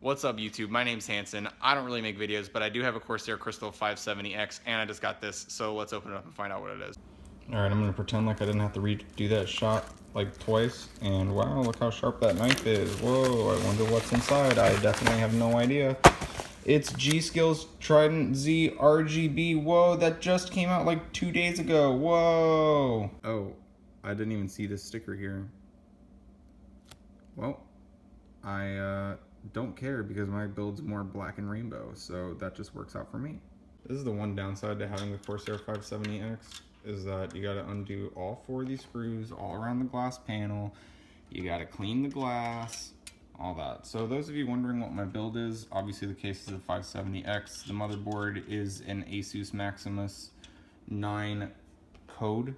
What's up YouTube? My name's Hanson. I don't really make videos, but I do have a Corsair Crystal 570X and I just got this, so let's open it up and find out what it is. Alright, I'm going to pretend like I didn't have to redo that shot like twice, and wow, look how sharp that knife is. Whoa, I wonder what's inside. I definitely have no idea. It's G.Skill's TridentZ RGB. Whoa, that just came out like 2 days ago. Whoa. Oh, I didn't even see this sticker here. Well, I don't care because my build's more black and rainbow, so that just works out for me. This is the one downside to having the Corsair 570X, is that you gotta undo all 4 of these screws all around the glass panel. You gotta clean the glass, all that. So those of you wondering what my build is, obviously the case is a 570X. The motherboard is an Asus Maximus 9 code,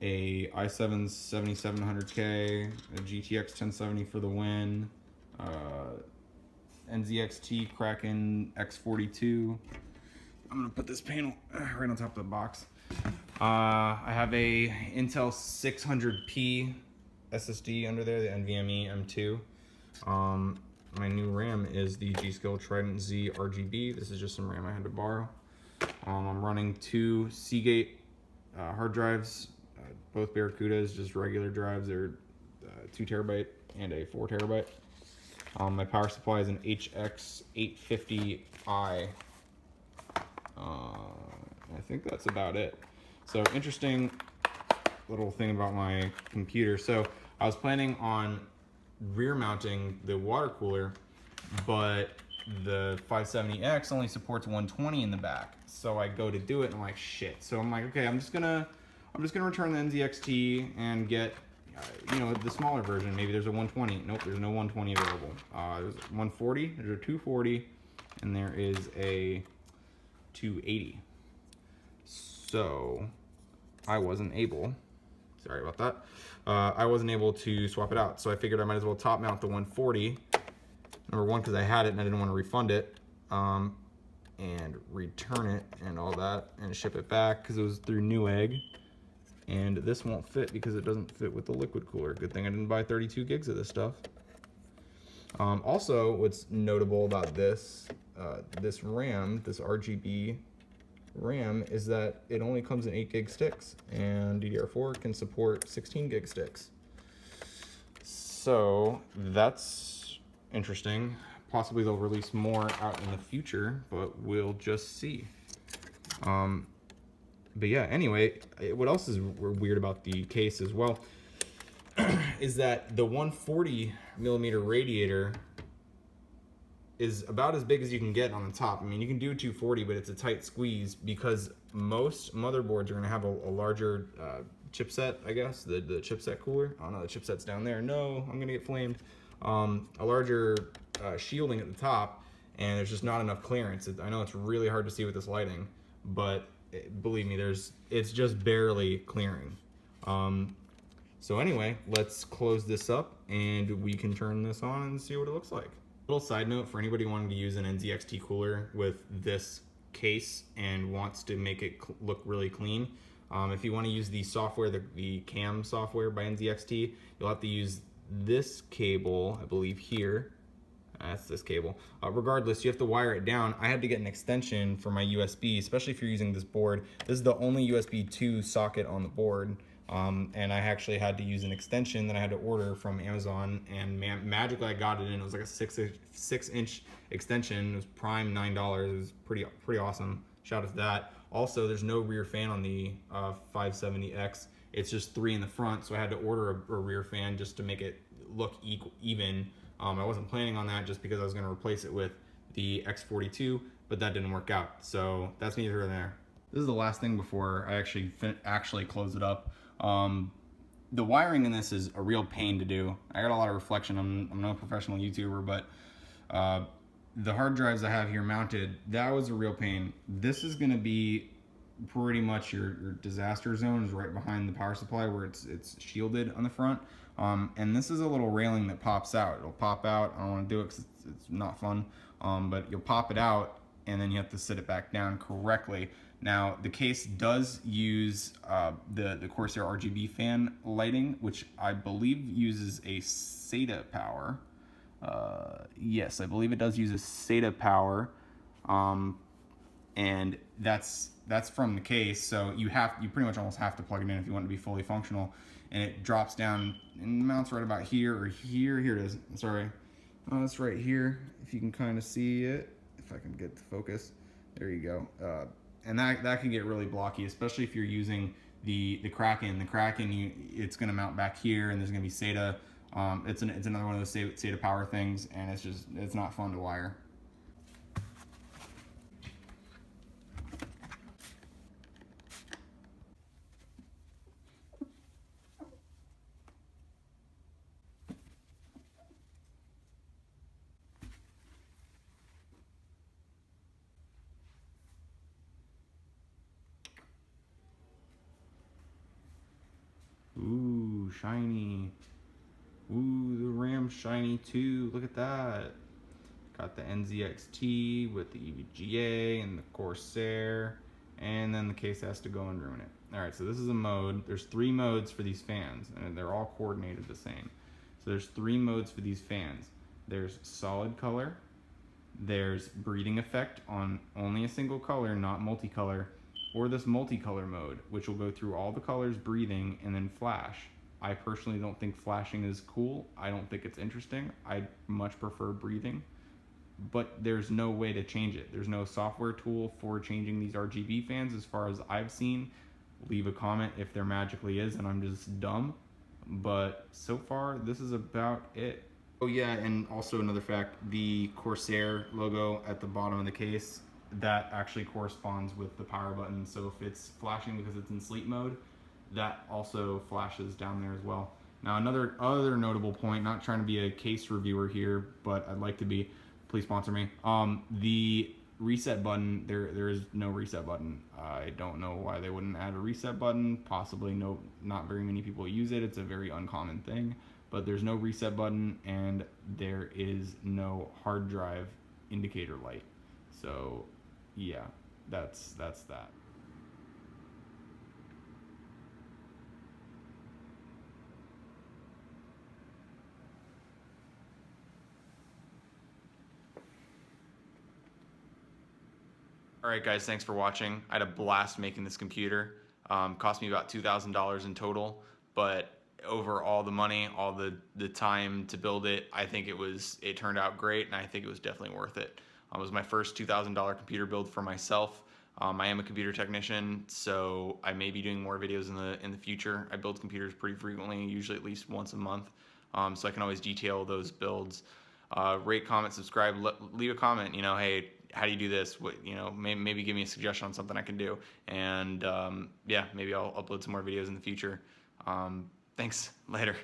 a i7 7700K, a GTX 1070 for the win, NZXT Kraken X42. I'm gonna put this panel right on top of the box. I have a Intel 600p SSD under there, the NVMe M.2. My new RAM is the G.Skill TridentZ RGB. This is just some RAM I had to borrow. I'm running 2 Seagate hard drives, both Barracudas, just regular drives. They're 2 terabyte and a 4 terabyte. My power supply is an HX850i. I think that's about it. So interesting little thing about my computer. So I was planning on rear mounting the water cooler, but the 570X only supports 120 in the back. So I go to do it and I'm like, shit. So I'm like, okay, I'm just gonna return the NZXT and get you know, the smaller version. Maybe there's a 120. Nope, there's no 120 available. There's 140, there's a 240, and there is a 280. So I wasn't able, sorry about that, I wasn't able to swap it out. So I figured I might as well top mount the 140. Number one, because I had it and I didn't want to refund it, and return it and all that, and ship it back because it was through Newegg. And this won't fit because it doesn't fit with the liquid cooler. Good thing I didn't buy 32 gigs of this stuff. Also, what's notable about this RAM, this RGB RAM, is that it only comes in 8 gig sticks, and DDR4 can support 16 gig sticks. So that's interesting. Possibly they'll release more out in the future, but we'll just see. But yeah, anyway, what else is weird about the case as well is that the 140 millimeter radiator is about as big as you can get on the top. I mean, you can do 240, but it's a tight squeeze because most motherboards are gonna have a larger chipset, I guess, the chipset cooler. Oh no, the chipset's down there. No, I'm gonna get flamed. A larger shielding at the top, and there's just not enough clearance. I know it's really hard to see with this lighting, but believe me, it's just barely clearing. So anyway, let's close this up and we can turn this on and see what it looks like. Little side note for anybody wanting to use an NZXT cooler with this case and wants to make it look really clean, if you want to use the software, the CAM software by NZXT, you'll have to use this cable, I believe here. That's this cable. Regardless, you have to wire it down. I had to get an extension for my USB, especially if you're using this board. This is the only USB 2 socket on the board, and I actually had to use an extension that I had to order from Amazon, and magically I got it in. It was like a 6-inch extension. It was prime $9. It was pretty awesome. Shout out to that. Also, there's no rear fan on the 570X. It's just 3 in the front, so I had to order a rear fan just to make it look even. I wasn't planning on that just because I was going to replace it with the X42, but that didn't work out. So that's neither here nor there. This is the last thing before I actually close it up. The wiring in this is a real pain to do. I got a lot of reflection. I'm no professional YouTuber, but the hard drives I have here mounted, that was a real pain. This is going to be pretty much your disaster zone, is right behind the power supply where it's shielded on the front. And this is a little railing that pops out. It'll pop out. I don't want to do it because it's not fun. But you'll pop it out and then you have to sit it back down correctly. Now the case does use the Corsair RGB fan lighting, which I believe uses a SATA power. Yes, I believe it does use a SATA power, and that's from the case. So you pretty much almost have to plug it in if you want it to be fully functional. And it drops down and mounts right about here or here. Here it is. Sorry, it's right here. If you can kind of see it, if I can get the focus, there you go. And that can get really blocky, especially if you're using the Kraken. The Kraken, it's going to mount back here, and there's going to be SATA. It's another one of those SATA power things, and it's not fun to wire. Ooh, shiny. Ooh, the RAM's shiny too. Look at that. Got the NZXT with the EVGA and the Corsair, and then the case has to go and ruin it. All right, so this is a mode. There's 3 modes for these fans, and they're all coordinated the same. So there's 3 modes for these fans. There's solid color, there's breathing effect on only a single color, not multicolor, or this multicolor mode, which will go through all the colors breathing and then flash. I personally don't think flashing is cool. I don't think it's interesting. I much prefer breathing, but there's no way to change it. There's no software tool for changing these RGB fans as far as I've seen. Leave a comment if there magically is and I'm just dumb, but so far this is about it. Oh yeah, and also another fact, the Corsair logo at the bottom of the case, that actually corresponds with the power button. So if it's flashing because it's in sleep mode, that also flashes down there as well. Now other notable point, not trying to be a case reviewer here, but I'd like to be, please sponsor me. The reset button, there is no reset button. I don't know why they wouldn't add a reset button. Possibly not very many people use it. It's a very uncommon thing, but there's no reset button, and there is no hard drive indicator light. So yeah, that's that. Alright guys, thanks for watching. I had a blast making this computer. Cost me about $2,000 in total, but over all the money, all the time to build it, I think it turned out great, and I think it was definitely worth it. It was my first $2,000 computer build for myself. I am a computer technician, so I may be doing more videos in the future. I build computers pretty frequently, usually at least once a month, so I can always detail those builds. Rate, comment, subscribe, leave a comment. Hey, how do you do this? Maybe give me a suggestion on something I can do, and yeah, maybe I'll upload some more videos in the future. Thanks. Later.